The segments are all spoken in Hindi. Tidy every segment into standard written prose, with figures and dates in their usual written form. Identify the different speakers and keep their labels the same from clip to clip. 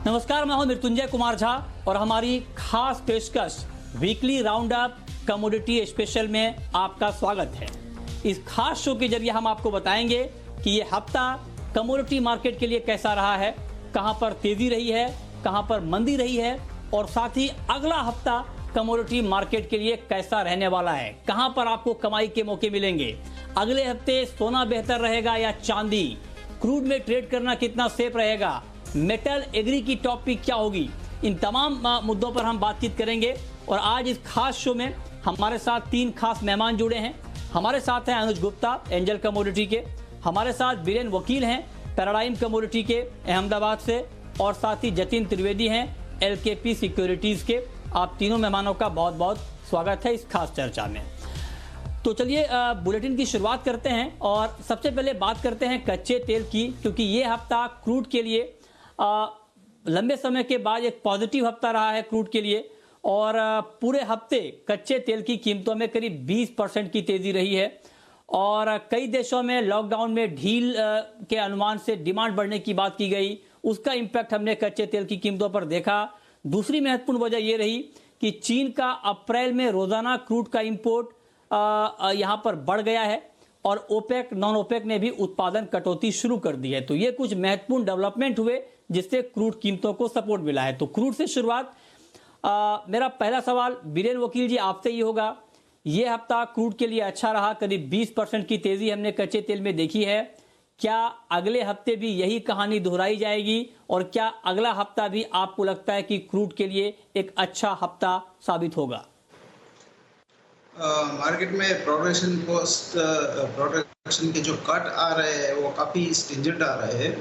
Speaker 1: नमस्कार, मैं हूं मृत्युंजय कुमार झा और हमारी खास पेशकश weekly round up commodity special में आपका स्वागत है। इस खास शो के जरिए हम आपको बताएंगे कि ये हफ्ता कमोडिटी मार्केट के लिए कैसा रहा है, कहां पर तेजी रही है, कहां पर मंदी रही है और साथ ही अगला हफ्ता कमोडिटी मार्केट के लिए कैसा रहने वाला है, कहां पर आपको कमाई के मौके मिलेंगे। अगले हफ्ते सोना बेहतर रहेगा या चांदी, क्रूड में ट्रेड करना कितना सेफ रहेगा, मेटल एग्री की टॉप पिक क्या होगी, इन तमाम मुद्दों पर हम बातचीत करेंगे। और आज इस खास शो में हमारे साथ 3 खास मेहमान जुड़े हैं। हमारे साथ हैं अनुज गुप्ता एंजल कमोडिटी के, हमारे साथ बीरेन वकील हैं पैराडाइम कमोडिटी के अहमदाबाद से, और साथ ही जतिन त्रिवेदी हैं एलकेपी सिक्योरिटीज के। आप तीनों मेहमानों का बहुत बहुत स्वागत है इस खास चर्चा में। तो चलिए बुलेटिन की शुरुआत करते हैं और सबसे पहले बात करते हैं कच्चे तेल की, क्योंकि ये हफ्ता क्रूड के लिए लंबे समय के बाद एक पॉजिटिव हफ्ता रहा है क्रूड के लिए। और पूरे हफ्ते कच्चे तेल की कीमतों में करीब 20% की तेजी रही है और कई देशों में लॉकडाउन में ढील के अनुमान से डिमांड बढ़ने की बात की गई। उसका इम्पैक्ट हमने कच्चे तेल की कीमतों पर देखा। दूसरी महत्वपूर्ण वजह यह रही कि चीन का अप्रैल में रोजाना क्रूड का इंपोर्ट यहां पर बढ़ गया है और ओपेक नॉन ओपेक ने भी उत्पादन कटौती शुरू कर दी है। तो ये कुछ महत्वपूर्ण डेवलपमेंट हुए जिससे क्रूड कीमतों को सपोर्ट मिला है। तो क्रूड से शुरुआत, मेरा पहला सवाल बीरेन वकील जी आपसे ही होगा। ये हफ्ता क्रूड के लिए अच्छा रहा, करीब 20% की तेजी हमने कच्चे तेल में देखी है। क्या अगले हफ्ते भी यही कहानी दोहराई जाएगी और क्या अगला हफ्ता भी आपको लगता है कि क्रूड के लिए एक अच्छा हफ्ता साबित होगा?
Speaker 2: मार्केट में प्रोडक्शन के जो कट आ रहे हैं वो काफ़ी स्ट्रिंजेंट आ रहे हैं।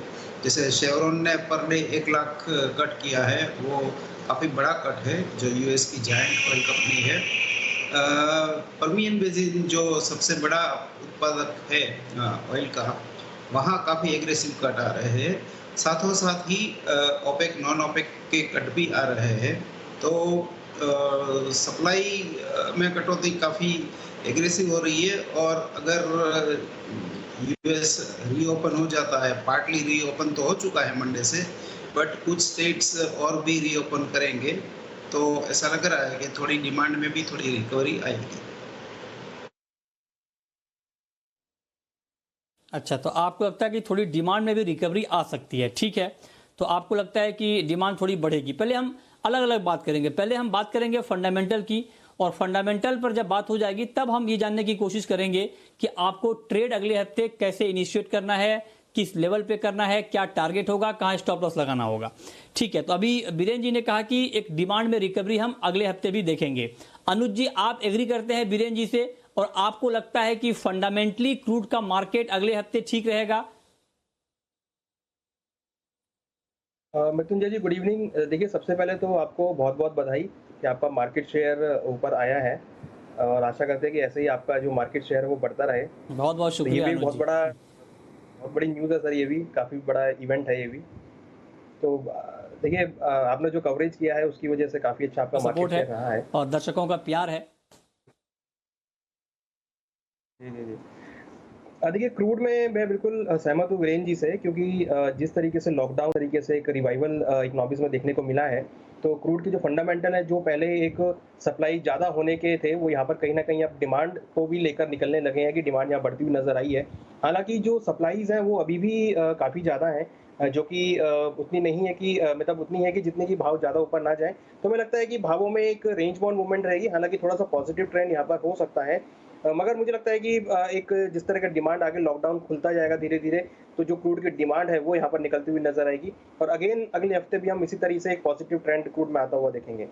Speaker 2: जैसे शेवरॉन ने पर डे 1 लाख कट किया है, वो काफ़ी बड़ा कट है जो यूएस की जायंट ऑयल कंपनी है। पर्मियन बेसिन जो सबसे बड़ा उत्पादक है ऑयल का, वहाँ काफ़ी एग्रेसिव कट आ रहे हैं। साथों साथ ही ओपेक नॉन ओपेक के कट भी आ रहे हैं। तो सप्लाई में कटौती काफ़ी एग्रेसिव हो रही है। और अगर यूएस रीओपन हो जाता है, पार्टली रीओपन तो हो चुका है मंडे से, बट कुछ स्टेट्स और भी रीओपन करेंगे, तो ऐसा लग रहा है कि थोड़ी डिमांड में भी थोड़ी रिकवरी आएगी।
Speaker 1: अच्छा, तो आपको लगता है कि थोड़ी डिमांड में भी रिकवरी आ सकती है, ठीक है। तो आपको लगता है कि डिमांड थोड़ी बढ़ेगी। पहले हम अलग अलग बात करेंगे। पहले हम बात करेंगे फंडामेंटल की, और फंडामेंटल पर जब बात हो जाएगी तब हम ये जानने की कोशिश करेंगे कि आपको ट्रेड अगले हफ्ते कैसे इनिशिएट करना है, किस लेवल पे करना है, क्या टारगेट होगा, कहां स्टॉप लॉस लगाना होगा, ठीक है। तो अभी बीरेन जी ने कहा कि एक डिमांड में रिकवरी हम अगले हफ्ते भी देखेंगे। अनुज जी, आप एग्री करते हैं बीरेन जी से और आपको लगता है कि फंडामेंटली क्रूड का मार्केट अगले हफ्ते ठीक रहेगा?
Speaker 3: मृत्युंजय जी, गुड इवनिंग। देखिए, सबसे पहले तो आपको बहुत बहुत बधाई कि आपका मार्केट शेयर ऊपर आया है और आशा करते हैं कि ऐसे ही आपका जो मार्केट शेयर है वो बढ़ता रहे।
Speaker 1: बहुत बहुत
Speaker 3: तो
Speaker 1: शुक्रिया
Speaker 3: ये भी
Speaker 1: अनुज जी।
Speaker 3: बहुत बड़ी न्यूज़ है सर, ये भी काफ़ी बड़ा इवेंट है ये भी। तो देखिए, आपने जो कवरेज किया है उसकी वजह से काफ़ी अच्छा आपका मार्केट
Speaker 1: सपोर्ट
Speaker 3: शेयर
Speaker 1: है
Speaker 3: रहा है।
Speaker 1: और दर्शकों का प्यार है।
Speaker 3: जी जी जी। देखिए, क्रूड में मैं बिल्कुल सहमत हूँ वीरेन जी से, क्योंकि जिस तरीके से लॉकडाउन तरीके से एक रिवाइवल इकोनॉमिक्स में देखने को मिला है, तो क्रूड की जो फंडामेंटल है, जो पहले एक सप्लाई ज़्यादा होने के थे, वो यहाँ पर कहीं न कहीं अब डिमांड को भी लेकर निकलने लगे हैं कि डिमांड यहाँ बढ़ती हुई नज़र आई है। हालाँकि जो सप्लाईज़ हैं वो अभी भी काफ़ी ज़्यादा हैं, जो कि उतनी नहीं है कि मतलब उतनी है कि जितने की भाव ज़्यादा ऊपर ना जाएँ। तो हमें लगता है कि भावों में एक रेंज बाउंड मूवमेंट रहेगी। हालाँकि थोड़ा-सा पॉजिटिव ट्रेंड यहाँ पर हो सकता है। मगर मुझे लगता है कि एक जिस तरह का डिमांड आगे लॉकडाउन खुलता जाएगा धीरे-धीरे, तो जो क्रूड की डिमांड है वो यहाँ पर निकलती हुई नज़र आएगी और अगेन अगले हफ्ते भी हम इसी तरह से एक पॉजिटिव ट्रेंड क्रूड में आता हुआ देखेंगे।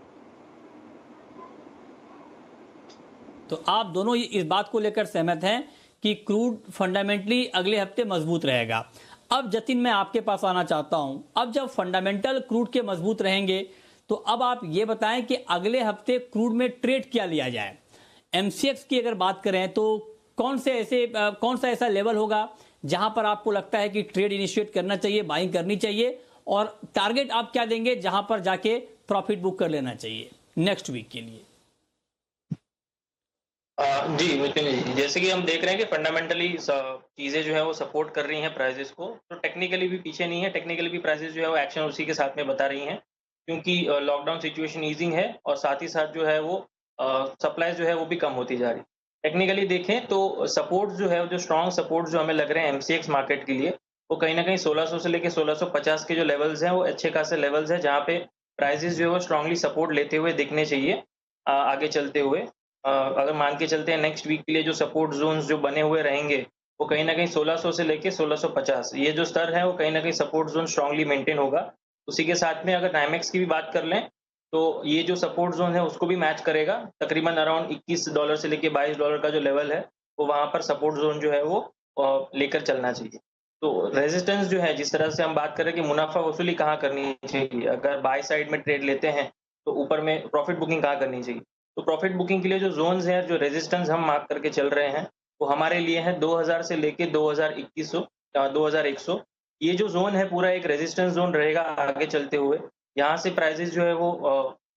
Speaker 1: तो आप दोनों इस बात को लेकर सहमत हैं कि क्रूड फंडामेंटली अगले हफ्ते मजबूत रहेगा। अब जतिन, मैं आपके पास आना चाहता हूं। अब जब फंडामेंटल क्रूड के मजबूत रहेंगे तो अब आप ये बताएं कि अगले हफ्ते क्रूड में ट्रेड क्या लिया जाए। एमसीएक्स की अगर बात करें तो कौन सा ऐसा लेवल होगा जहां पर आपको लगता है कि ट्रेड इनिशिएट करना चाहिए, बाइंग करनी चाहिए, और टारगेट आप क्या देंगे जहां पर जाके प्रॉफिट बुक कर लेना चाहिए नेक्स्ट वीक के लिए?
Speaker 4: जी, जैसे कि हम देख रहे हैं कि फंडामेंटली चीज़ें जो है वो सपोर्ट कर रही हैं प्राइसेस को, तो टेक्निकली भी पीछे नहीं है, टेक्निकली भी प्राइसेस जो है वो एक्शन उसी के साथ में बता रही हैं, क्योंकि लॉकडाउन सिचुएशन ईजिंग है और साथ ही साथ जो है वो सप्लाई जो है वो भी कम होती जा रही है। टेक्निकली देखें तो सपोर्ट जो है, जो स्ट्रॉन्ग सपोर्ट जो हमें लग रहे हैं एमसीएक्स मार्केट के लिए, वो कहीं न कहीं 1600 से लेके 1650 के जो लेवल्स हैं, वो अच्छे खासे लेवल्स हैं, जहाँ पे प्राइसेस जो है वो स्ट्रांगली सपोर्ट लेते हुए दिखने चाहिए आगे चलते हुए। अगर मान के चलते हैं नेक्स्ट वीक के लिए जो सपोर्ट ज़ोन्स जो बने हुए रहेंगे, वो कहीं न कहीं 1600 से लेके 1650 ये जो स्तर है, वो कहीं न कहीं सपोर्ट ज़ोन स्ट्रांगली मेंटेन होगा। उसी के साथ में अगर टाइमेक्स की भी बात कर लें, तो ये जो सपोर्ट ज़ोन है उसको भी मैच करेगा। तकरीबन अराउंड $21 से लेके $22 का जो लेवल है, वो वहाँ पर सपोर्ट ज़ोन जो है वो लेकर चलना चाहिए। तो रेजिस्टेंस जो है, जिस तरह से हम बात कर रहे हैं कि मुनाफ़ा वसूली कहाँ करनी चाहिए, अगर बाय साइड में ट्रेड लेते हैं, तो ऊपर में प्रॉफिट बुकिंग कहाँ करनी चाहिए? तो प्रॉफिट बुकिंग के लिए जो ज़ोन्स हैं, जो रेजिस्टेंस हम मार्क करके चल रहे हैं, वो हमारे लिए है 2000 से लेके 2100 ये जो ज़ोन है पूरा एक रेजिस्टेंस ज़ोन रहेगा आगे चलते हुए। यहाँ से प्राइसेज़ जो है वो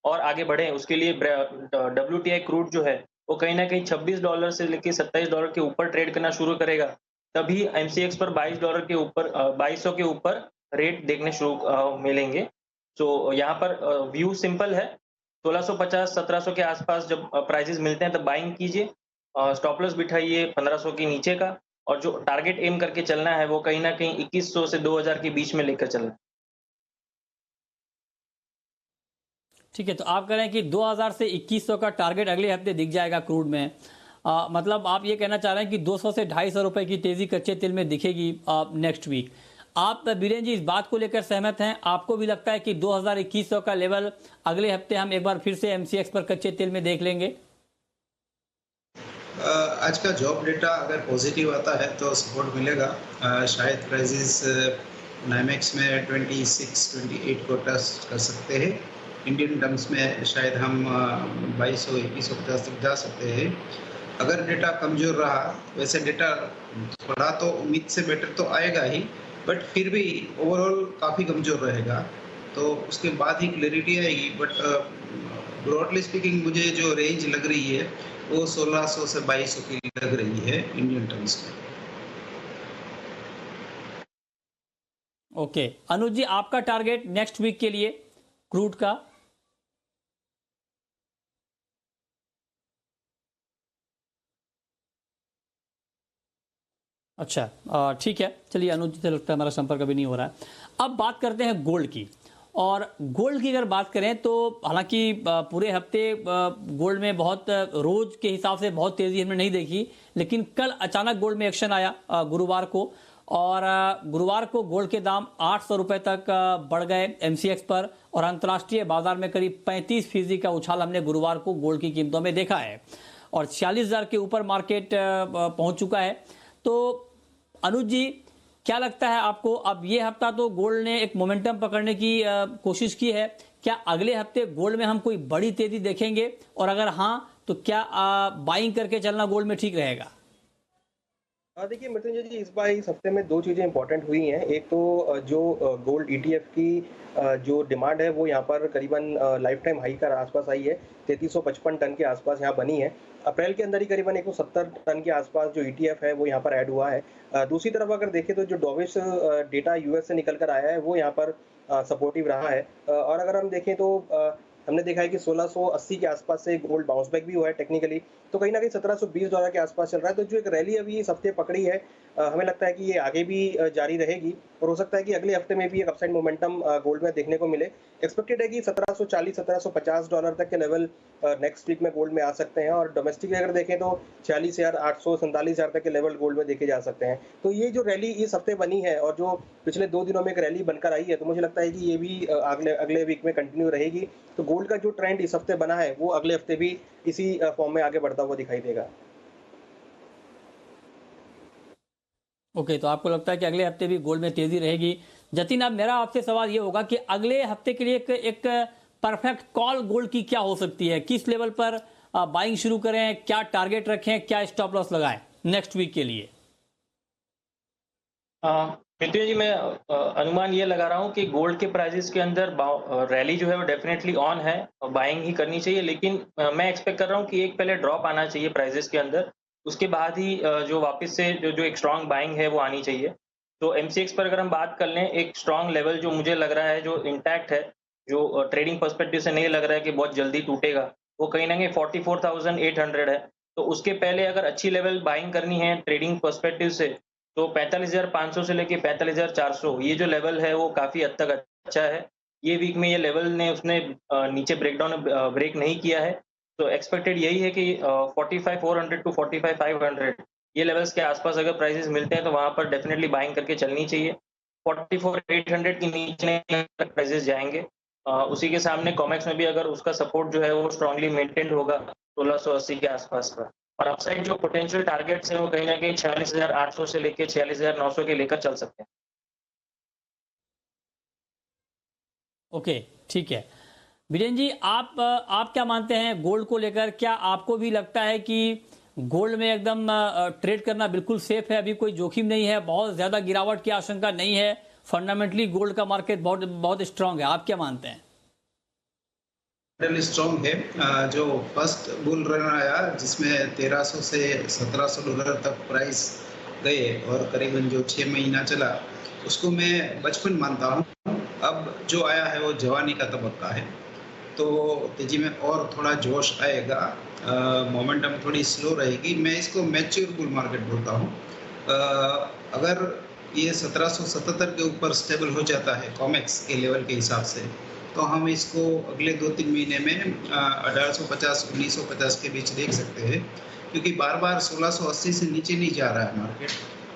Speaker 4: और आगे बढ़े उसके लिए डब्ल्यूटीआई क्रूड जो है, वो कहीं न कहीं $26 से लेके $27 के ऊपर ट्रेड करना शुरू करेगा। तभी एमसीएक्स पर $22 के ऊपर 2200 के ऊपर रेट देखने शुरू मिलेंगे। तो यहाँ पर व्यू सिंपल है, 1650-1700 के आसपास जब प्राइसेज़ मिलते हैं तब बाइंग कीजिए। स्टॉप लॉस बिठाइए 1500 के नीचे का, और जो टारगेट एम करके चलना है वो कहीं न कहीं 2100 से 2000 के बीच में लेकर चलना है।
Speaker 1: ठीक है, तो आप कह रहे हैं कि 2000 से 2100 का टारगेट अगले हफ्ते दिख जाएगा क्रूड में। मतलब आप ये कहना चाह रहे हैं कि 200 से 250 रुपए की तेजी कच्चे तेल में दिखेगी नेक्स्ट वीक। आप बीरेन जी इस बात को लेकर सहमत हैं? आपको भी लगता है कि 2000-2100 का लेवल अगले हफ्ते हम एक बार फिर से एमसीएक्स पर कच्चे तेल में देख लेंगे?
Speaker 2: आज का जॉब डेटा अगर पॉजिटिव आता है तो सपोर्ट मिलेगा। शायद प्राइसेस नाइमेक्स में 26-28 को टच कर सकते हैं। इंडियन टर्म्स में शायद हम 2200-2150 तक जा सकते हैं। अगर डेटा कमज़ोर रहा, वैसे डेटा थोड़ा तो उम्मीद से बेटर तो आएगा ही, बट फिर भी ओवरऑल काफ़ी कमज़ोर रहेगा, तो उसके बाद ही क्लैरिटी आएगी। बट ब्रॉडली स्पीकिंग मुझे जो रेंज लग रही है वो 1600 से 2200 की लग रही है इंडियन टर्म्स में।
Speaker 1: ओके, अनुज जी आपका टारगेट नेक्स्ट वीक के लिए क्रूड का? अच्छा, ठीक है, चलिए अनुज जी से लगता है हमारा संपर्क अभी नहीं हो रहा है। अब बात करते हैं गोल्ड की। और गोल्ड की अगर बात करें तो हालांकि पूरे हफ्ते गोल्ड में बहुत रोज के हिसाब से बहुत तेजी हमने नहीं देखी, लेकिन कल अचानक गोल्ड में एक्शन आया गुरुवार को, और गुरुवार को गोल्ड के दाम 800 रुपए तक बढ़ गए एमसीएक्स पर, और अंतर्राष्ट्रीय बाजार में करीब 35% का उछाल हमने गुरुवार को गोल्ड की कीमतों में देखा है, और 46,000 के ऊपर मार्केट पहुंच चुका है। तो अनुज जी क्या लगता है आपको, अब ये हफ्ता तो गोल्ड ने एक मोमेंटम पकड़ने की कोशिश की है, क्या अगले हफ्ते गोल्ड में हम कोई बड़ी तेजी देखेंगे, और अगर हाँ तो क्या बाइंग करके चलना गोल्ड में ठीक रहेगा?
Speaker 3: देखिए मृत्युंजय जी, इस बार इस हफ्ते में दो चीज़ें इंपॉर्टेंट हुई हैं। एक तो जो गोल्ड ईटीएफ की जो डिमांड है वो यहाँ पर करीबन लाइफ टाइम हाई का आसपास आई है, 3355 टन के आसपास यहाँ बनी है। अप्रैल के अंदर ही करीबन 170 टन के आसपास जो ईटीएफ है वो यहाँ पर ऐड हुआ है। दूसरी तरफ अगर देखें तो जो डॉविस डेटा यूएस से निकल कर आया है वो यहाँ पर सपोर्टिव रहा है। और अगर हम देखें तो हमने देखा है कि 1680 के आसपास से गोल्ड बाउंस बैक भी हुआ है टेक्निकली, तो कहीं ना कहीं $1720 के आसपास चल रहा है। तो जो एक रैली अभी इस हफ्ते पकड़ी है, हमें लगता है कि ये आगे भी जारी रहेगी, और हो सकता है कि अगले हफ्ते में भी एक अपसाइड मोमेंटम गोल्ड में देखने को मिले। एक्सपेक्टेड है कि $1740-1750 तक के लेवल नेक्स्ट वीक में गोल्ड में आ सकते हैं, और डोमेस्टिक अगर देखें तो 46,800-47,000 तक के लेवल गोल्ड में देखे जा सकते हैं। तो ये जो रैली इस हफ्ते बनी है और जो पिछले 2 दिनों में एक रैली बनकर आई है, तो मुझे लगता है कि ये भी अगले वीक में कंटिन्यू रहेगी। तो गोल्ड का जो ट्रेंड इस हफ्ते बना है वो अगले हफ्ते भी इसी फॉर्म में आगे बढ़ता हुआ दिखाई देगा।
Speaker 1: ओके, तो आपको लगता है कि अगले हफ्ते भी गोल्ड में तेजी रहेगी। जतिन, अब मेरा आपसे सवाल ये होगा कि अगले हफ्ते के लिए एक परफेक्ट कॉल गोल्ड की क्या हो सकती है? किस लेवल पर बाइंग शुरू करें, क्या टारगेट रखें, क्या स्टॉप लॉस लगाएं नेक्स्ट वीक के लिए?
Speaker 4: मित्तल जी, मैं अनुमान ये लगा रहा हूँ कि गोल्ड के प्राइसेस के अंदर रैली जो है वो डेफिनेटली ऑन है और बाइंग ही करनी चाहिए, लेकिन मैं एक्सपेक्ट कर रहा हूँ कि एक पहले ड्रॉप आना चाहिए प्राइसेस के अंदर, उसके बाद ही जो वापस से जो एक स्ट्रॉन्ग बाइंग है वो आनी चाहिए। तो एमसीएक्स पर अगर हम बात कर लें, एक स्ट्रॉन्ग लेवल जो मुझे लग रहा है जो इंटैक्ट है, जो ट्रेडिंग पर्सपेक्टिव से नहीं लग रहा है कि बहुत जल्दी टूटेगा, वो कहीं न कहीं 44,800 है। तो उसके पहले अगर अच्छी लेवल बाइंग करनी है ट्रेडिंग पर्सपेक्टिव से, तो 45,500 से लेके 45,400 ये जो लेवल है वो काफ़ी हद तक अच्छा है। ये वीक में ये लेवल ने उसने नीचे ब्रेक नहीं किया है। तो एक्सपेक्टेड यही है कि 45,400 टू 45,500 ये लेवल्स के आसपास अगर प्राइसेस मिलते हैं तो वहाँ पर डेफिनिटली बाइंग करके चलनी चाहिए। 44,800 के नीचे प्राइसेस जाएँगे। उसी के सामने कॉमेक्स में भी अगर उसका सपोर्ट जो है वो स्ट्रांगली मेंटेन्ड होगा 1680 के आसपास का। और अपसाइड जो पोटेंशियल टारगेट्स हैं वो कहीं न कहीं 46,800 से लेके 46,900 के लेकर चल सकते हैं।
Speaker 1: ओके, ठीक है। बीरेन जी, आप क्या मानते हैं गोल्ड को लेकर? क्या आपको भी लगता है कि गोल्ड में एकदम ट्रेड करना बिल्कुल सेफ है, अभी कोई जोखिम नहीं है, बहुत ज्यादा गिरावट की आशंका नहीं है, फंडामेंटली गोल्ड का मार्केट बहुत बहुत स्ट्रांग है? आप क्या मानते हैं?
Speaker 2: स्ट्रॉन्ग है। जो फर्स्ट बुल रन आया जिसमें 1300 से 1700 डॉलर तक प्राइस गए और करीबन जो 6 महीना चला, उसको मैं बचपन मानता हूँ। अब जो आया है वो जवानी का तबक्का है, तो तेजी में और थोड़ा जोश आएगा। मोमेंटम थोड़ी स्लो रहेगी। मैं इसको मैच्योर बुल मार्केट बोलता हूँ। अगर ये 1777 के ऊपर स्टेबल हो जाता है कॉमेक्स के लेवल के हिसाब से, तो हम इसको अगले 2-3 महीने में 1850 1950 के बीच देख सकते हैं, क्योंकि बार बार 1680 से नीचे नहीं जा रहा है मार्केट,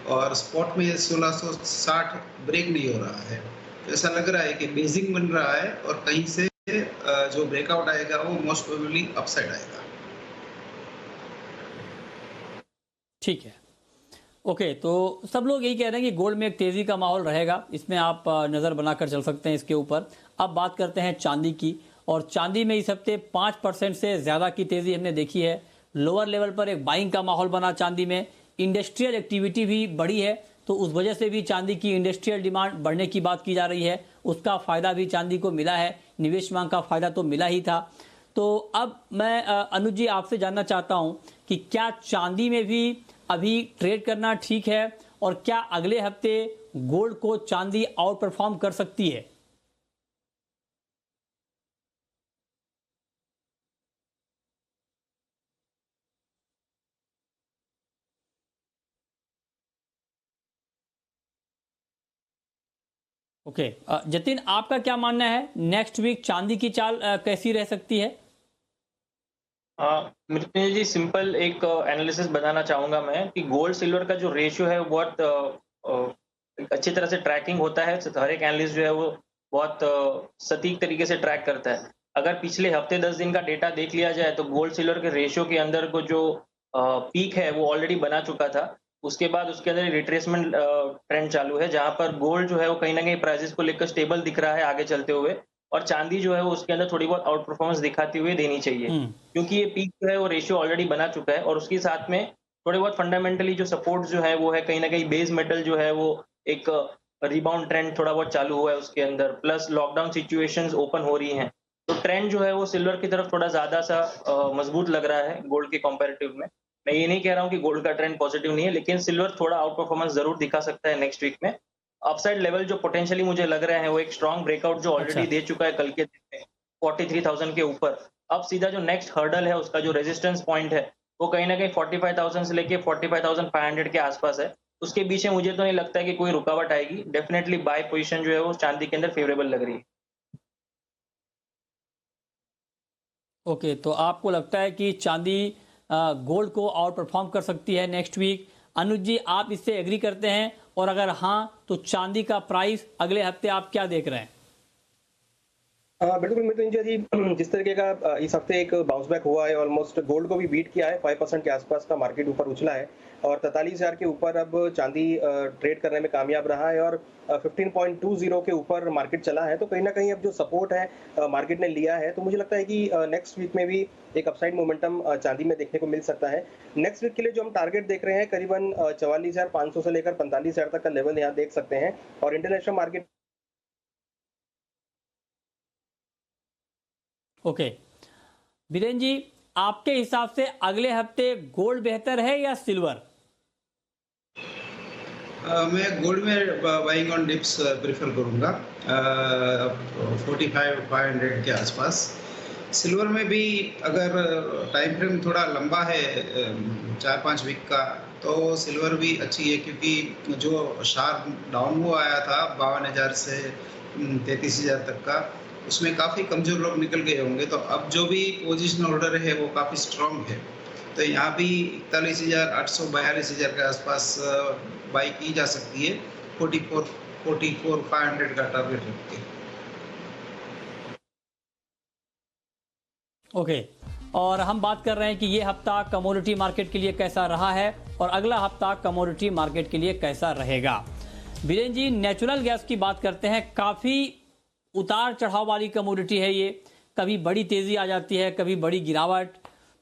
Speaker 2: और स्पॉट में 1660 ब्रेक नहीं हो रहा है। तो ऐसा लग रहा है कि बेसिंग बन रहा है और कहीं से जो ब्रेकआउट आएगा वो मोस्ट प्रोबेबली अपसाइड आएगा।
Speaker 1: ठीक है। ओके, तो सब लोग यही कह रहे हैं कि गोल्ड में एक तेजी का माहौल रहेगा, इसमें आप नज़र बनाकर चल सकते हैं इसके ऊपर। अब बात करते हैं चांदी की, और चांदी में इस हफ्ते 5% से ज़्यादा की तेज़ी हमने देखी है। लोअर लेवल पर एक बाइंग का माहौल बना चांदी में, इंडस्ट्रियल एक्टिविटी भी बढ़ी है, तो उस वजह से भी चांदी की इंडस्ट्रियल डिमांड बढ़ने की बात की जा रही है। उसका फ़ायदा भी चांदी को मिला है, निवेश मांग का फ़ायदा तो मिला ही था। तो अब मैं अनुज जी आपसे जानना चाहता हूं कि क्या चांदी में भी अभी ट्रेड करना ठीक है, और क्या अगले हफ्ते गोल्ड को चांदी आउट परफॉर्म कर सकती है? ओके, जतिन आपका क्या मानना है, नेक्स्ट वीक चांदी की चाल कैसी रह सकती है?
Speaker 4: मृत्युंजय जी, सिंपल एक एनालिसिस बताना चाहूँगा मैं कि गोल्ड सिल्वर का जो रेशियो है वो बहुत एक अच्छी तरह से ट्रैकिंग होता है। हर एक एनालिस्ट जो है वो बहुत सटीक तरीके से ट्रैक करता है। अगर पिछले हफ्ते 10 दिन का डेटा देख लिया जाए तो गोल्ड सिल्वर के रेशियो के अंदर को जो पीक है वो ऑलरेडी बना चुका था। उसके बाद उसके अंदर रिट्रेसमेंट ट्रेंड चालू है, जहाँ पर गोल्ड जो है वो कहीं न कहीं प्राइसेज़ को लेकर स्टेबल दिख रहा है आगे चलते हुए, और चांदी जो है वो उसके अंदर थोड़ी बहुत आउट परफॉर्मेंस दिखाती हुई देनी चाहिए।
Speaker 1: हम्म।
Speaker 4: क्योंकि ये पीक जो है वो रेशियो ऑलरेडी बना चुका है, और उसके साथ में थोड़े बहुत फंडामेंटली जो सपोर्ट जो है वो है कहीं न कहीं बेस मेटल जो है वो एक रिबाउंड ट्रेंड थोड़ा बहुत चालू हुआ है उसके अंदर, प्लस लॉकडाउन सिचुएशंस ओपन हो रही हैं। तो ट्रेंड जो है वो सिल्वर की तरफ थोड़ा ज़्यादा सा मजबूत लग रहा है गोल्ड के कंपैरेटिव में। मैं ये नहीं कह रहा हूँ कि गोल्ड का ट्रेंड पॉजिटिव नहीं है, लेकिन सिल्वर थोड़ा आउट परफॉर्मेंस ज़रूर दिखा सकता है नेक्स्ट वीक में। अपसाइड लेवल जो पोटेंशियली मुझे लग रहे हैं वो एक स्ट्रॉन्ग ब्रेकआउट जो
Speaker 1: अच्छा।
Speaker 4: ऑलरेडी दे चुका है कल के दिन में 43,000 के ऊपर। अब सीधा जो नेक्स्ट हर्डल है उसका जो रेजिस्टेंस पॉइंट है वो कहीं न कहीं 45,000 से लेके 45,500 के आसपास है। उसके पीछे मुझे तो नहीं लगता है कि कोई रुकावट आएगी। डेफिनिटली बाय पोजीशन जो है वो चांदी के अंदर फेवरेबल लग रही है।
Speaker 1: ओके, तो आपको लगता है कि चांदी गोल्ड को आउट परफॉर्म कर सकती है नेक्स्ट वीक? अनुज जी, आप इससे एग्री करते हैं, और अगर हाँ तो चांदी का प्राइस अगले हफ्ते आप क्या देख रहे हैं?
Speaker 3: बिल्कुल मृत्युंजय जी, जिस तरीके का इस हफ्ते एक बाउंस बैक हुआ है, ऑलमोस्ट गोल्ड को भी बीट किया है, 5% के आसपास का मार्केट ऊपर उछला है, और 43,000 के ऊपर अब चांदी ट्रेड करने में कामयाब रहा है, और 15.20 के ऊपर मार्केट चला है। तो कहीं ना कहीं अब जो सपोर्ट है मार्केट ने लिया है, तो मुझे लगता है कि नेक्स्ट वीक में भी एक अपसाइड मोमेंटम चांदी में देखने को मिल सकता है। नेक्स्ट वीक के लिए जो हम टारगेट देख रहे हैं, करीबन 44,500 से लेकर 45,000 तक का लेवल यहाँ देख सकते हैं, और इंटरनेशनल मार्केट।
Speaker 1: ओके बीरेन जी, आपके हिसाब से अगले हफ्ते गोल्ड बेहतर है या सिल्वर?
Speaker 2: मैं गोल्ड में बाइंग ऑन डिप्स प्रेफर करूंगा 45,500 के आसपास। सिल्वर में भी अगर टाइम फ्रेम थोड़ा लंबा है 4-5 वीक का, तो सिल्वर भी अच्छी है, क्योंकि जो शार्प डाउन हुआ आया था 52,000 से 33,000 तक का, उसमें काफ़ी कमज़ोर लोग निकल गए होंगे। तो अब जो भी पोजीशन होल्डर है वो काफ़ी स्ट्रॉन्ग है, तो यहाँ भी 41,800 42,000 के आसपास बाई की जा सकती है 44,500 का टारगेट रख के।
Speaker 1: ओके, और हम बात कर रहे हैं कि ये हफ्ता कमोडिटी मार्केट के लिए कैसा रहा है और अगला हफ्ता कमोडिटी मार्केट के लिए कैसा रहेगा। बीरेन जी, नेचुरल गैस की बात करते हैं। काफ़ी उतार चढ़ाव वाली कमोडिटी है ये, कभी बड़ी तेज़ी आ जाती है, कभी बड़ी गिरावट।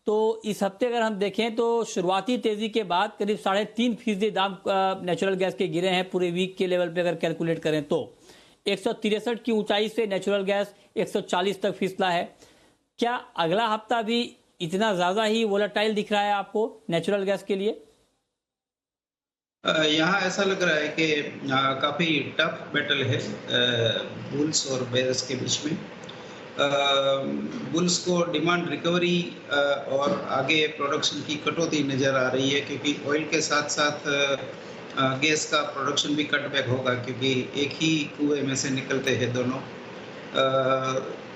Speaker 1: तो इस हफ्ते अगर हम देखें तो शुरुआती तेज़ी के बाद करीब 3.5% दाम नेचुरल गैस के गिरे हैं पूरे वीक के लेवल पे अगर कैलकुलेट करें तो। 163 की ऊंचाई से नेचुरल गैस 140 तक फिसला है। क्या अगला हफ्ता भी इतना ज़्यादा ही वोलेटाइल दिख रहा है आपको नेचुरल गैस के लिए?
Speaker 2: यहाँ ऐसा लग रहा है कि काफ़ी टफ बैटल है बुल्स और बेयर्स के बीच में। बुल्स को डिमांड रिकवरी और आगे प्रोडक्शन की कटौती नज़र आ रही है, क्योंकि ऑयल के साथ साथ गैस का प्रोडक्शन भी कट बैक होगा, क्योंकि एक ही कुएं में से निकलते हैं दोनों।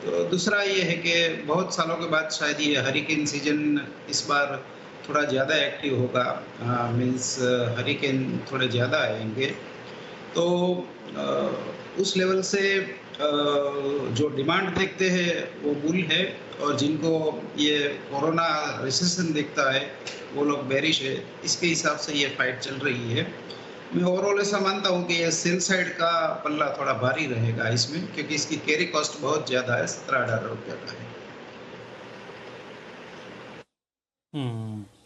Speaker 2: तो दूसरा ये है कि बहुत सालों के बाद शायद ये हरिकेन सीजन इस बार थोड़ा ज़्यादा एक्टिव होगा, मीन्स हरिकेन थोड़े ज़्यादा आएंगे। तो उस लेवल से जो डिमांड देखते हैं वो बुल है, और जिनको ये कोरोना रिसेशन दिखता है वो लोग बेरिश है। इसके हिसाब से ये फाइट चल रही है। मैं ओवरऑल ऐसा मानता हूँ कि ये सेल साइड का पल्ला थोड़ा भारी रहेगा इसमें, क्योंकि इसकी कैरी कॉस्ट बहुत ज़्यादा है, $17 का है।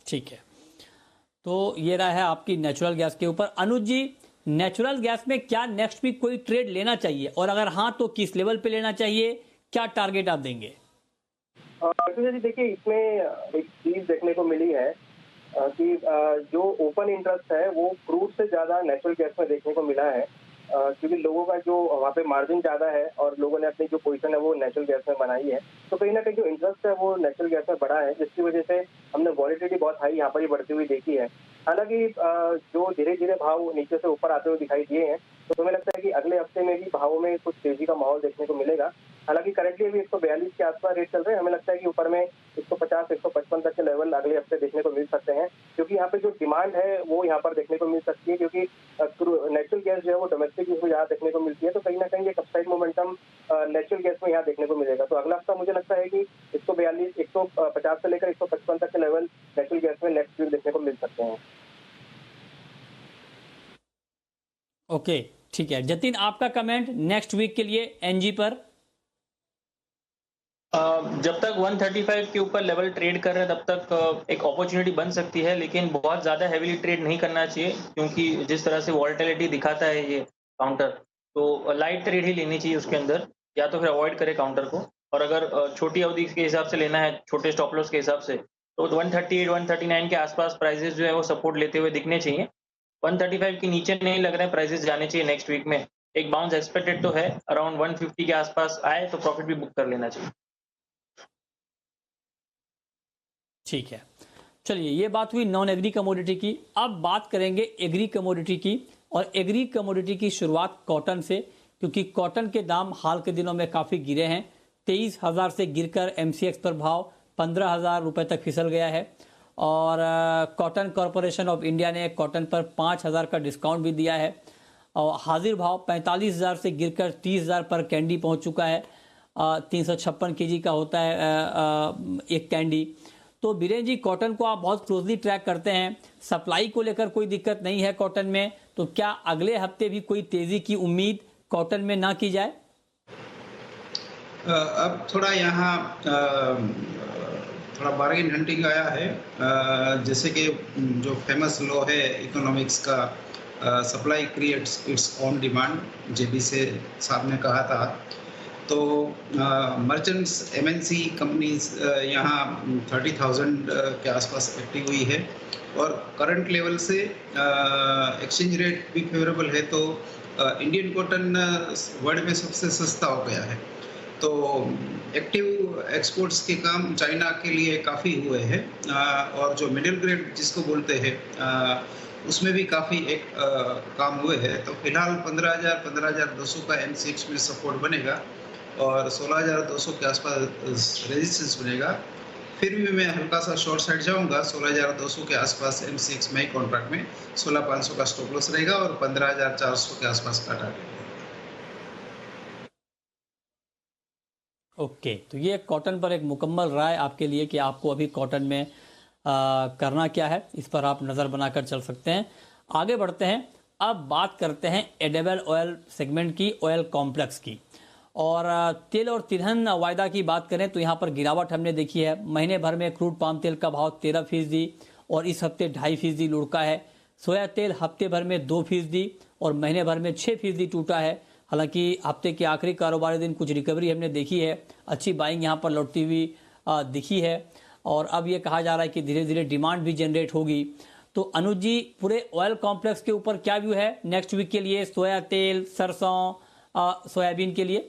Speaker 1: ठीक है, तो ये रहा है आपकी नेचुरल गैस के ऊपर। अनुज जी, नेचुरल गैस में क्या नेक्स्ट वीक कोई ट्रेड लेना चाहिए, और अगर हाँ तो किस लेवल पे लेना चाहिए, क्या टारगेट आप देंगे?
Speaker 3: देखिए, इसमें एक चीज देखने को मिली है कि जो ओपन इंटरेस्ट है वो क्रूड से ज्यादा नेचुरल गैस में देखने को मिला है, क्योंकि लोगों का जो वहाँ पे मार्जिन ज्यादा है और लोगों ने अपनी जो पोजीशन है वो नेचुरल गैस में बनाई है। तो कहीं ना कहीं जो इंटरेस्ट है वो नेचुरल गैस में बढ़ा है, जिसकी वजह से हमने वॉलिटिलिटी बहुत हाई यहाँ पर ही बढ़ती हुई देखी है। हालांकि जो धीरे धीरे भाव नीचे से ऊपर आते हुए दिखाई दिए हैं, तो हमें लगता है कि अगले हफ्ते में भी भावों में कुछ तेजी का माहौल देखने को मिलेगा। हालांकि करंटली अभी 142 के आसपास रेट चल रहे हैं। हमें लगता है कि ऊपर में 150 155 तक के लेवल अगले हफ्ते देखने को मिल सकते हैं, क्योंकि यहाँ पे जो डिमांड है वो यहाँ पर देखने को मिल सकती है, क्योंकि नेचुरल गैस जो है वो डोमेस्टिक में यहाँ देखने को मिलती है। तो कहीं ना कहीं एक अपसाइड मोमेंटम नेचुरल गैस में यहाँ देखने को मिलेगा। तो अगला हफ्ता मुझे लगता है कि 142 150 से लेकर 155 तक के लेवल नेचुरल गैस में नेक्स्ट वीक देखने को मिल सकते हैं।
Speaker 1: ओके, ठीक है। जतिन, आपका कमेंट नेक्स्ट वीक के लिए एनजी पर?
Speaker 4: जब तक 135 के ऊपर लेवल ट्रेड कर रहे हैं तब तक एक अपॉर्चुनिटी बन सकती है, लेकिन बहुत ज़्यादा हेवीली ट्रेड नहीं करना चाहिए, क्योंकि जिस तरह से वॉलेटिलिटी दिखाता है ये काउंटर, तो लाइट ट्रेड ही लेनी चाहिए उसके अंदर, या तो फिर अवॉइड करें काउंटर को। और अगर छोटी अवधि के हिसाब से लेना है, छोटे स्टॉप लॉस के हिसाब से, तो 138 139 के आसपास प्राइसेस जो है वो सपोर्ट लेते हुए दिखने चाहिए। 135 के नीचे नहीं लग रहे हैं प्राइसेस जाने चाहिए नेक्स्ट वीक में। एक बाउंस एक्सपेक्टेड तो है, अराउंड 150 के आसपास आए तो प्रॉफिट भी बुक कर लेना चाहिए।
Speaker 1: ठीक है, चलिए, ये बात हुई नॉन एग्री कमोडिटी की। अब बात करेंगे एग्री कमोडिटी की, और एग्री कमोडिटी की शुरुआत कॉटन से, क्योंकि कॉटन के दाम हाल के दिनों में काफ़ी गिरे हैं। 23,000 से गिरकर MCX पर भाव 15,000 रुपये तक फिसल गया है, और कॉटन कॉरपोरेशन ऑफ इंडिया ने कॉटन पर 5,000 का डिस्काउंट भी दिया है, और हाजिर भाव 45,000 से गिरकर 30,000 पर कैंडी पहुंच चुका है। 356 kg का होता है एक कैंडी। तो बीरेन जी, कॉटन को आप बहुत क्लोजली ट्रैक करते हैं, सप्लाई को लेकर कोई दिक्कत नहीं है कॉटन में, तो क्या अगले हफ्ते भी कोई तेजी की उम्मीद कॉटन में ना की जाए?
Speaker 2: अब थोड़ा यहाँ थोड़ा बार्गेन हंटिंग आया है, जैसे कि जो फेमस लॉ है इकोनॉमिक्स का, supply creates its own demand, J B Say साहब ने कहा था। तो मर्चेंट्स एमएनसी कंपनीज यहाँ 30,000 के आसपास एक्टिव हुई है और करंट लेवल से एक्सचेंज रेट भी फेवरेबल है, तो इंडियन कॉटन वर्ल्ड में सबसे सस्ता हो गया है। तो एक्टिव एक्सपोर्ट्स के काम चाइना के लिए काफ़ी हुए हैं और जो मिडिल ग्रेड जिसको बोलते हैं उसमें भी काफ़ी एक काम हुए हैं। तो फिलहाल 15,200 का MCX में सपोर्ट बनेगा और 16,200 के आसपास रेजिस्टेंस बनेगा। फिर भी मैं हल्का सा शॉर्ट साइड जाऊंगा 16,200 के आसपास MCX में कॉन्ट्रैक्ट में 16,500 का स्टॉप लॉस रहेगा और 15,400 के आसपास का टारगेट।
Speaker 1: ओके, तो ये कॉटन पर एक मुकम्मल राय आपके लिए कि आपको अभी कॉटन में करना क्या है, इस पर आप नज़र बनाकर चल सकते हैं। आगे बढ़ते हैं, अब बात करते हैं एडिबल ऑयल सेगमेंट की, ऑयल कॉम्प्लेक्स की। और तेल और तिलहन वायदा की बात करें तो यहाँ पर गिरावट हमने देखी है। महीने भर में क्रूड पाम तेल का भाव 13% और इस हफ्ते 2.5% लुढ़का है। सोया तेल हफ्ते भर में 2% और महीने भर में 6% टूटा है। हालांकि हफ्ते के आखिरी कारोबारी दिन कुछ रिकवरी हमने देखी है, अच्छी बाइंग यहाँ पर लौटती हुई दिखी है और अब ये कहा जा रहा है कि धीरे धीरे डिमांड भी जनरेट होगी। तो अनुज जी, पूरे ऑयल कॉम्प्लेक्स के ऊपर क्या व्यू है नेक्स्ट वीक के लिए, सोया तेल, सरसों, सोयाबीन के लिए?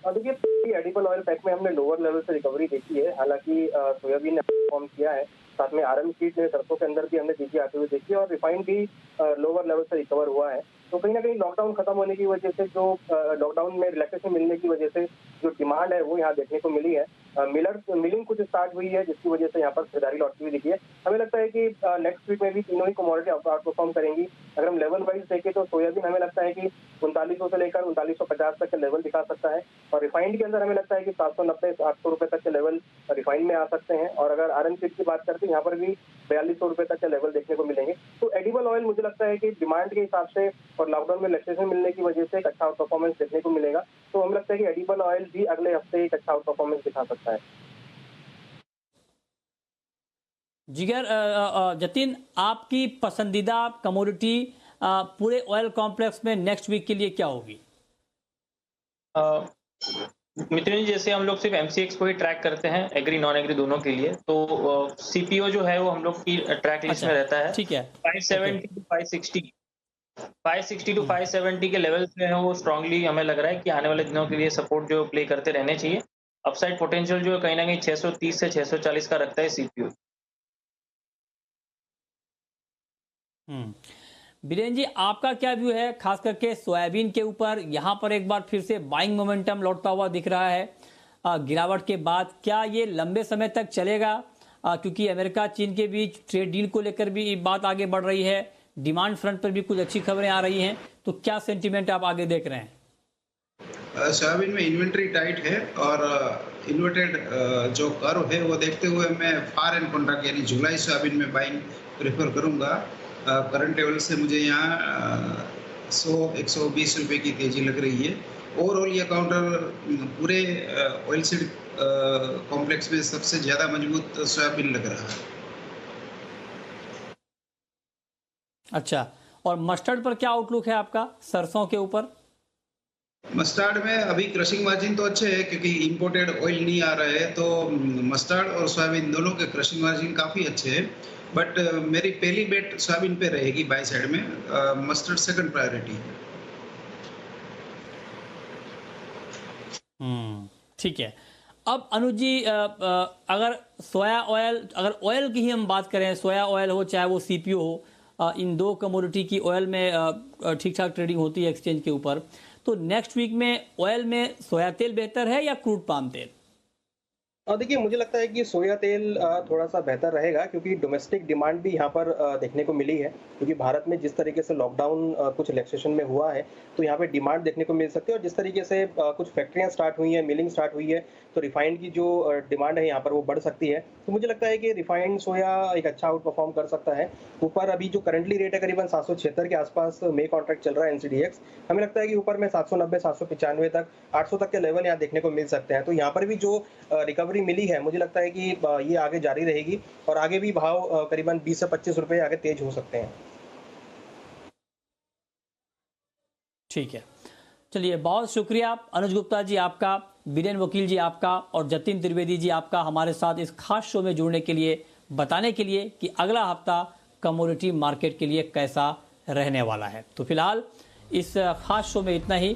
Speaker 3: देखिए, एडिबल ऑयल पैक में हमने लोअर लेवल से रिकवरी देखी है। हालांकि सोयाबीन ने परफॉर्म किया है, साथ में आरएम शीट ने सरसों के अंदर भी हमने तेजी आते हुए देखी है और रिफाइंड भी लोअर लेवल से रिकवर हुआ है। तो कहीं ना कहीं लॉकडाउन खत्म होने की वजह से, जो लॉकडाउन में रिलैक्सेशन मिलने की वजह से जो डिमांड है वो यहाँ देखने को मिली है। मिलिंग कुछ स्टार्ट हुई है जिसकी वजह से यहाँ पर खरीदारी लौटती हुई दिखी है। हमें लगता है कि नेक्स्ट वीक में भी तीनों ही कमोडिटी आउट परफॉर्म करेंगी। अगर हम लेवल वाइज देखें तो सोयाबीन हमें लगता है कि 3900 से लेकर 3950 तक का लेवल दिखा सकता है और रिफाइंड के अंदर हमें लगता है कि 790-800 रुपए तक के लेवल रिफाइंड में आ सकते हैं। और अगर आरएम शीट की बात करते हैं, यहाँ पर भी 4200 रुपए तक के लेवल देखने को मिलेंगे। तो एडिबल ऑयल मुझे लगता है कि डिमांड के हिसाब से और लॉकडाउन में रिलैक्सेशन मिलने की वजह से एक अच्छा परफॉर्मेंस देखने को मिलेगा। तो हमें लगता है कि एडिबल ऑयल भी अगले हफ्ते एक अच्छा परफॉर्मेंस दिखा सकता है।
Speaker 1: जिगर, जतिन, आपकी पसंदीदा कमोडिटी पूरे ऑयल कॉम्प्लेक्स में नेक्स्ट वीक के लिए क्या होगी?
Speaker 4: मित्र जी, जैसे हम लोग सिर्फ MCX को ही ट्रैक करते हैं, एग्री नॉन एग्री दोनों के लिए, तो CPO जो है वो हम लोग की ट्रैक लिस्ट में रहता है।
Speaker 1: ठीक है,
Speaker 4: 570 to 570 के लेवल जो है वो स्ट्रांगली हमें लग रहा है कि आने वाले दिनों के लिए सपोर्ट जो प्ले करते रहने चाहिए। अपसाइड पोटेंशियल जो है कहीं ना कहीं 630 से 640 का रखता है CPO।
Speaker 1: बीरेन जी, आपका क्या व्यू है खास करके सोयाबीन के ऊपर? यहाँ पर एक बार फिर से बाइंग मोमेंटम लौटता हुआ दिख रहा है गिरावट के बाद। क्या ये लंबे समय तक चलेगा? क्योंकि अमेरिका चीन के बीच ट्रेड डील को लेकर भी बात आगे बढ़ रही है, डिमांड फ्रंट पर भी कुछ अच्छी खबरें आ रही हैं, तो क्या सेंटीमेंट आप आगे देख रहे हैं?
Speaker 2: सोयाबीन में इन्वेंट्री टाइट है और इन्वर्टेड जो कर्व है वो देखते हुए मैं फार एंड कॉन्ट्रैक्ट यानी जुलाई सोयाबीन में बाइंग प्रेफर करूंगा। करंट लेवल से मुझे यहाँ 100-120 रुपए की तेजी लग रही है। ओवरऑल ये काउंटर पूरे ऑयल सीड कॉम्प्लेक्स में सबसे ज्यादा मजबूत सोयाबीन लग रहा है।
Speaker 1: अच्छा, और मस्टर्ड पर क्या आउटलुक है आपका, सरसों के ऊपर?
Speaker 2: मस्टर्ड में अभी क्रशिंग मार्जिन तो अच्छे है क्योंकि इंपोर्टेड ऑयल नहीं आ रहा है, तो मस्टर्ड और सोयाबीन दोनों के क्रशिंग मार्जिन काफ़ी अच्छे हैं। बट मेरी पहली बेट सोयाबीन पे रहेगी बाय साइड में, मस्टर्ड सेकंड प्रायोरिटी है।
Speaker 1: ठीक है। अब अनुज जी, अगर सोया ऑयल, अगर ऑयल की ही हम बात करें, सोया ऑयल हो चाहे वो CPO हो, इन दो कमोडिटी की ऑयल में ठीक ठाक ट्रेडिंग होती है एक्सचेंज के ऊपर, तो नेक्स्ट वीक में ऑयल में सोया तेल बेहतर है या क्रूड पाम तेल?
Speaker 3: देखिए, मुझे लगता है कि सोया तेल थोड़ा सा बेहतर रहेगा क्योंकि डोमेस्टिक डिमांड भी यहाँ पर देखने को मिली है। क्योंकि भारत में जिस तरीके से लॉकडाउन कुछ रिलैक्सेशन में हुआ है, तो यहाँ पे डिमांड देखने को मिल सकती है और जिस तरीके से कुछ फैक्ट्रियाँ स्टार्ट हुई हैं, मिलिंग स्टार्ट हुई है, तो रिफाइंड की जो डिमांड है यहाँ पर वो बढ़ सकती है। तो मुझे लगता है कि रिफाइंड सोया एक अच्छा आउट परफॉर्म कर सकता है। ऊपर अभी जो करंटली रेट है करीबन 776 के आसपास मे कॉन्ट्रैक्ट चल रहा है NCDX, हमें लगता है कि ऊपर में 790-795 तक, 800 तक के लेवल यहाँ देखने को मिल सकते हैं। तो यहाँ पर भी जो रिकवरी मिली है, मुझे लगता है कि ये आगे जारी रहेगी और आगे भी भाव करीबन 20 से 25 रुपए आगे तेज हो सकते हैं।
Speaker 1: ठीक है। चलिए, बहुत शुक्रिया अनुज गुप्ता जी आपका, बीरेन वकील जी आपका और जतिन त्रिवेदी जी आपका हमारे साथ इस खास शो में जुड़ने के लिए, बताने के लिए कि अगला हफ्ता कमोडिटी मार्केट के लिए कैसा रहने वाला है। तो फिलहाल इस खास शो में इतना ही।